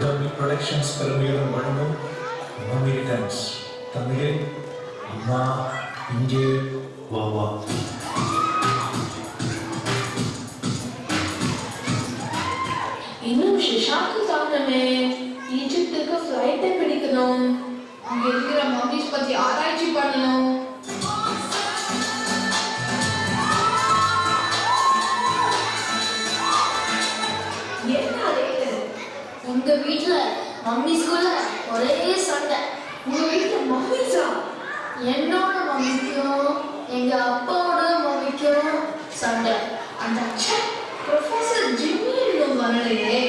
கம்மி ப்ரொடக்ஷன்ஸ் பெருமையுடன் வழங்கும் மம்மி ரிட்டர்ன்ஸ். தமிழில் அம்மா இங்கே வா வா. இன்னும் ஷிஷாக்கு காரணமே ஈஜிப்டுக்கு ஃப்ளைட்டை பிடிக்கணும். அங்க இருக்கிற மம்மிஸ் பத்தி ஆராய்ச்சி பண்ணணும். உங்க வீட்டுல மம்மிஸ்குள்ள ஒரே சண்டை. உங்க வீட்டுல மம்மிஸா? என்னோட மம்மிக்கும் எங்க அப்பாவோட மம்மிக்கும் சண்டை. அந்த ப்ரொஃபசர் ஜிம்மி இன்னும் வரலையே.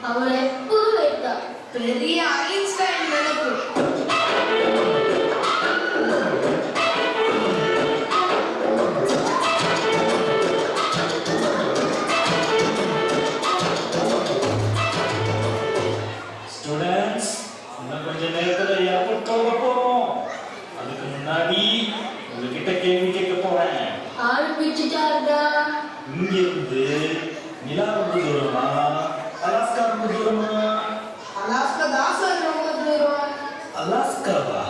அவர் எப்போதும் லேட்டா. பெரிய ஐன்ஸ்டைன் நினைப்பு. ஸ்டூடெண்ட்ஸ், இன்னும் கொஞ்ச நேரத்துல ஏர்போர்ட் கிளம்ப போறோம். அதுக்கு முன்னாடி உங்ககிட்ட கேள்வி கேட்க போறேன். ஆரம்பிச்சுட்டாருடா. இங்கிருந்து நிலா ரொம்ப தூரமா, அலாஸ்கா ரொம்ப தூரமா? அலாஸ்கா தான் சார் ரொம்ப தூரம். அலாஸ்காவா?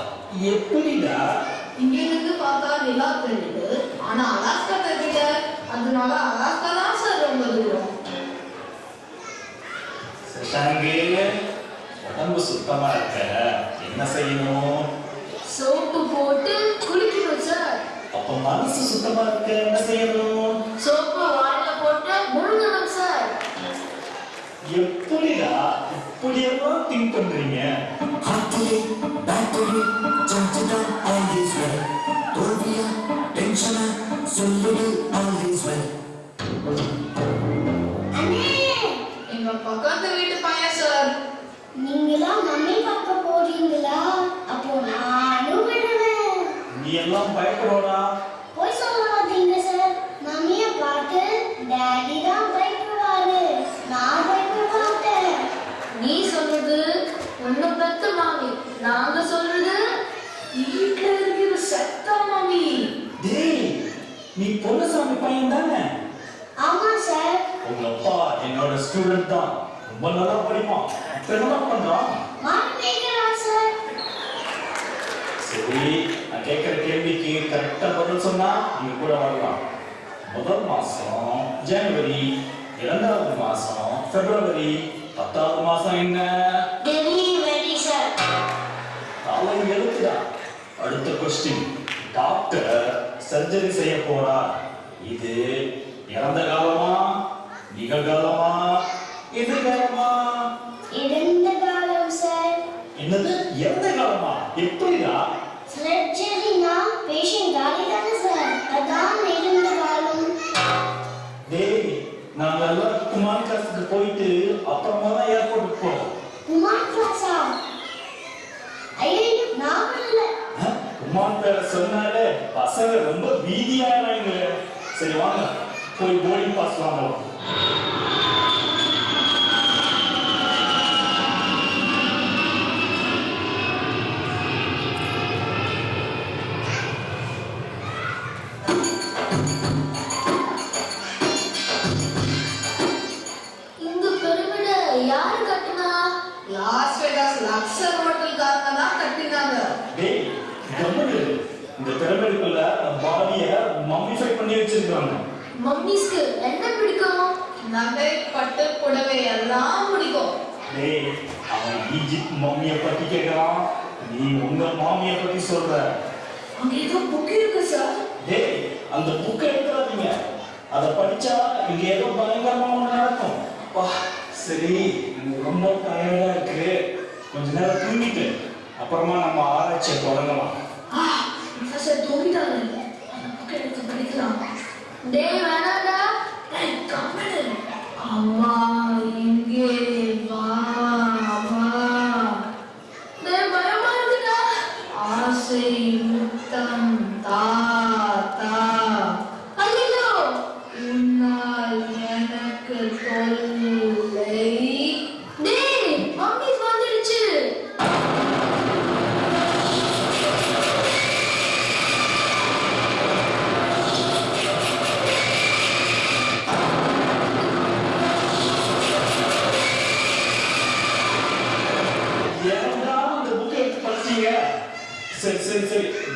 எப்படிடா? இங்கிருந்து பார்த்தா நிலா தெரியுது, ஆனா அலாஸ்கா தெரியல. அதனால அலாஸ்கா தான் சார் ரொம்ப தூரம். சஷாங்கு, உடம்பு சுத்தமா இருக்க என்ன செய்யணும்? சோப்பு போட்டு குளிக்கணும் சார். அப்ப மனசு சுத்தமா இருக்க என்ன செய்யணும்? சோப்பு வாயில போட்டு முழுங்கணும் சார். எப்படிடா இப்படியெல்லாம் திங்க் பண்றீங்க? ஹார்ட்லி பேட்டரி சார்ஜ்டா ஆல்வேஸ் வெல். தோல்வியா டென்ஷனா சொல்லுது ஆல்வேஸ் வெல். எங்க பக்கத்து வீட்டு பையன் சார். நீங்களாம் மம்மி பார்க்க போறீங்களா? அப்போ நானும் விடுவேன். நீ எல்லாம் பயப்படுறா? போய் சொல்லாதீங்க சார். மம்மியை பார்த்து டாடி தான் பயப்படுவாரு. நான் பயப்பட மாட்டேன். நீ சொல்றது ஒண்ணு பெத்த மாமி, நாங்க சொல்றது வீட்டுல இருக்கிற செத்த மாமி. டேய், நீ பொன்னசாமி பையன் தானே? ஆமா சார். உங்க அப்பா என்னோட ஸ்டூடெண்ட் தான். ரொம்ப நல்லா படிப்பான். இப்ப என்ன பண்றான்? மாமி கேக்குறா சார். சரி, நான் கேட்கிற கேள்விக்கு கரெக்டா பதில் சொன்னா நீங்க கூட வரலாம். முதல் மாசம் ஜனவரி, இரண்டாவது மாசம் பிப்ரவரி, 10வது மாசம் என்ன? Delivery sir. காலை எழுத்துடா. அடுத்த கொஸ்டின். டாக்டர் சர்ஜரி செய்ய போறா. இது இறந்த காலமா, நிகழ்காலமா, எதிர்காலமா? இறந்த காலம் சார். என்னது இறந்த காலமா? எப்படிடா? சர்ஜரினா பேஷண்ட் காலி தானே சார். அதான் இறந்த காலம். டேய், நாங்க எல்லாம் குமார் கிளாஸுக்கு போயிட்டு அப்புறமா தான் ஏர்போர்ட்டுக்கு போறோம். குமார் கிளாஸா? ஐயோ, நான் வரல. குமார் பேரை சொன்னாலே பசங்க ரொம்ப பீதியானாங்க. சரி வாங்க, போய் போர்டிங் பாஸ் வாங்கலாம். இந்த பிரமிட யாரு கட்டினா? லாஸ் வேகாஸ் லக்ஸர் ஹோட்டல்காரங்க தான் கட்டினாங்க. டேய், கம்முனு. இந்த பிரமிடுக்குள்ள பாடிய மம்மிஃபை பண்ணி வச்சிருக்காங்க. மம்மிஸ்க்கு என்ன பிடிக்கும்? நகை, பட்டு, புடவை எல்லாம் பிடிக்கும். டேய், அவன் ஈஜிப்ட் மம்மியை பத்தி கேட்கறான். நீ உங்க மாமியை பத்தி சொல்ற. அங்க ஏதோ புக் இருக்கு சார். டேய், அந்த புக்கை எடுத்துறாதீங்க. அதை படிச்சா இங்க ஏதோ பயங்கரமா ஒண்ணு நடக்கும். வா, சரி, எனக்கு ரொம்ப டயர்டா இருக்கு. கொஞ்ச நேரம் தூங்கிட்டு அப்புறமா நம்ம ஆராய்ச்சியை தொடங்கலாம். ப்ரொஃபசர் தூங்கிட்டாரு. அந்த புக் எடுத்து படிக்கலாம். டேய் வேணாடா. டேய் கம்மனு. அம்மா இங்கே வா வா. டேய் பயமா இருக்குடா. ஆசை முத்தம் தா தா. ஐயோ, உன்னால் எனக்கு தொல்லை. டேய் மம்மி வந்துடுச்சு.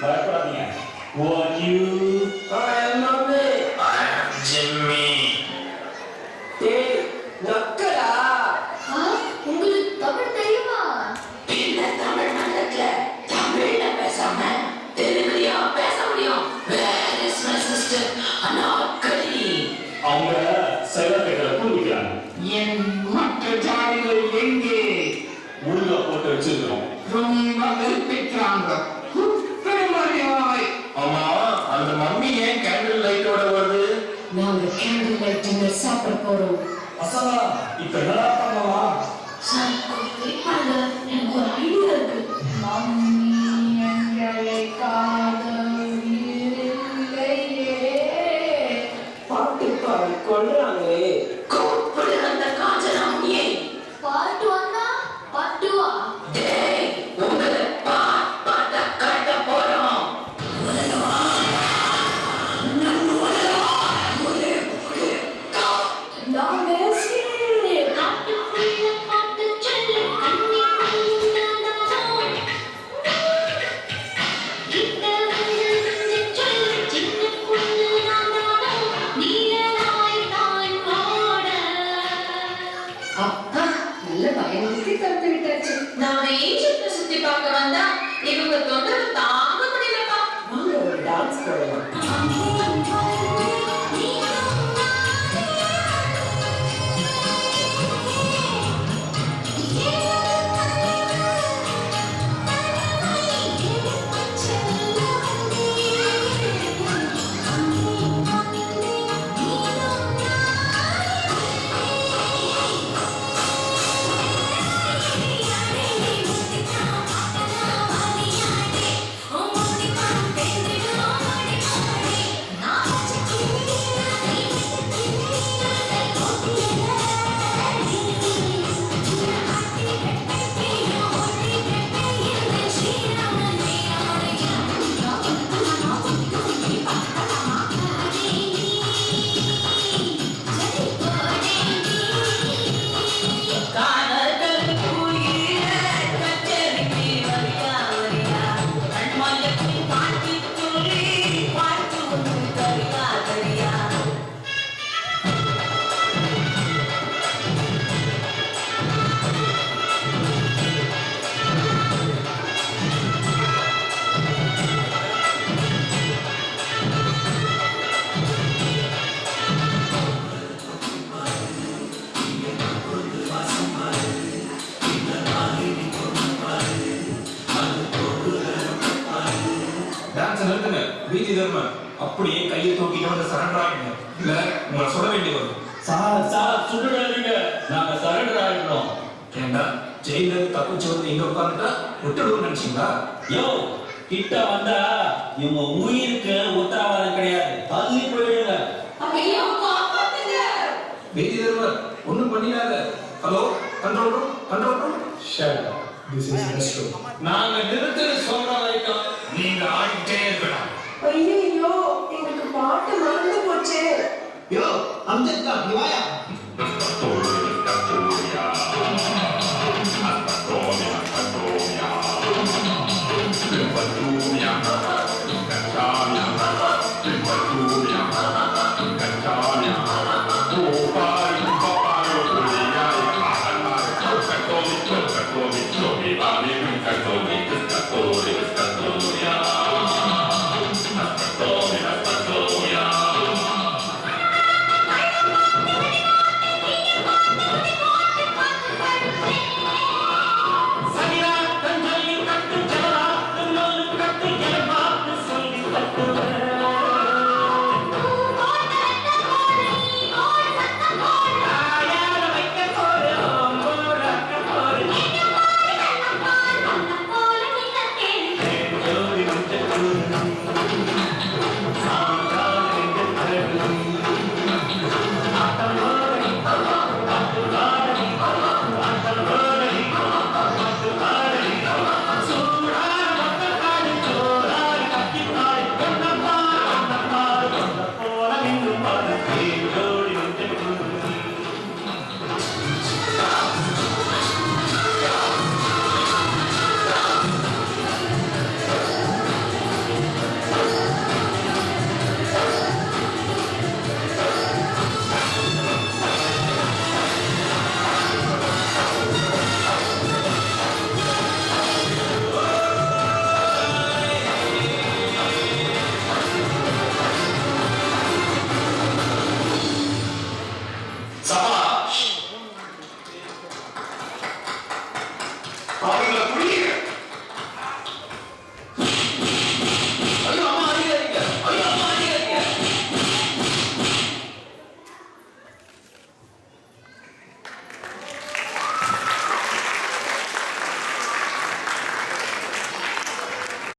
பயப்படாதீங்க. Who are you? I am Mami. I am Jimmy. டேய் நக்கலா உங்களுக்கு தமிழ் தெரியுமா? பின்ன தமிழ் மண்டலத்துல தமிழ்ல பேசாம தெலுங்குலயா பேச முடியும்? Where is my sister Anarkali? அவங்க சைலண்ட்ல தூங்கிக்கிறாங்க. என் மற்ற ஜாதிகள் எங்கே? முருகா போட்டு வச்சிருக்கிறோம். ரொம்ப வெறுப்பிக்கிறாங்க. ஆமா, அந்த மம்மி ஏன் கேண்டில் லைட்டோட வருது? நாங்க கேண்டில் லைட் டின்னர் சாப்பிட போறோம். அசலா இப்ப என்னடா பண்ணலாம்? சார் வெயிட் பண்ணுங்க, எனக்கு ஒரு ஐடியா இருக்கு. மம்மி எங்களை காதலில்லையே. பாட்டு பாடி கொள்றாங்களே. கூப்பிடு அந்த காஞ்சனாமியை. பாட்டு வந்தா பாட்டுவா? டேய் உங்களை பாட்ட கட்ட போறோம். நான் பேசுகிறேன். காட்டுக்குள்ள காட்டு செல்ல கண்ணி கொண்டாடாதோ. கிட்ட வந்து சொல்ல சின்ன பொண்ணு நானாதோ. நீராய் தான் ஓட. அப்பா நல்ல பயமுறுத்தி தந்து விட்டாச்சு. நாம ஈஜிப்ட சுத்தி பார்க்க வந்தா இவங்க தொந்தரவு தாங்க முடியலப்பா. வாங்க ஒரு டான்ஸ் போடலாம். டான்ஸ் நிறுத்துங்க. வீதி தர்மன் அப்படியே கையை தூக்கிட்டு வந்து சரண்டர் ஆகிடுங்க. இல்ல உங்களை சுட வேண்டி வரும். சார் சுடுறாதீங்க, நாங்க சரண்டர் ஆயிடுறோம். ஏண்டா ஜெயில தப்பிச்சு வந்து இங்க உட்காந்துட்டா விட்டுடுவோம்னு நினைச்சீங்களா? யோ கிட்ட வந்தா இவங்க உயிருக்கு உத்தரவாதம் கிடையாது, தள்ளி போயிடுங்க. ஐயோ காப்பாத்துங்க. வீதி தர்மன் ஒண்ணும் பண்ணிடாத. Hello control room, control room. Shut up. This is restroom. நாங்க நிறுத்துன்னு சொல்ற வரைக்கும் நீங்க ஆடிட்டே இருக்கணும். ஐயோ எங்களுக்கு பாட்டு மறந்து போச்சே. Yo, I'm just done. You are.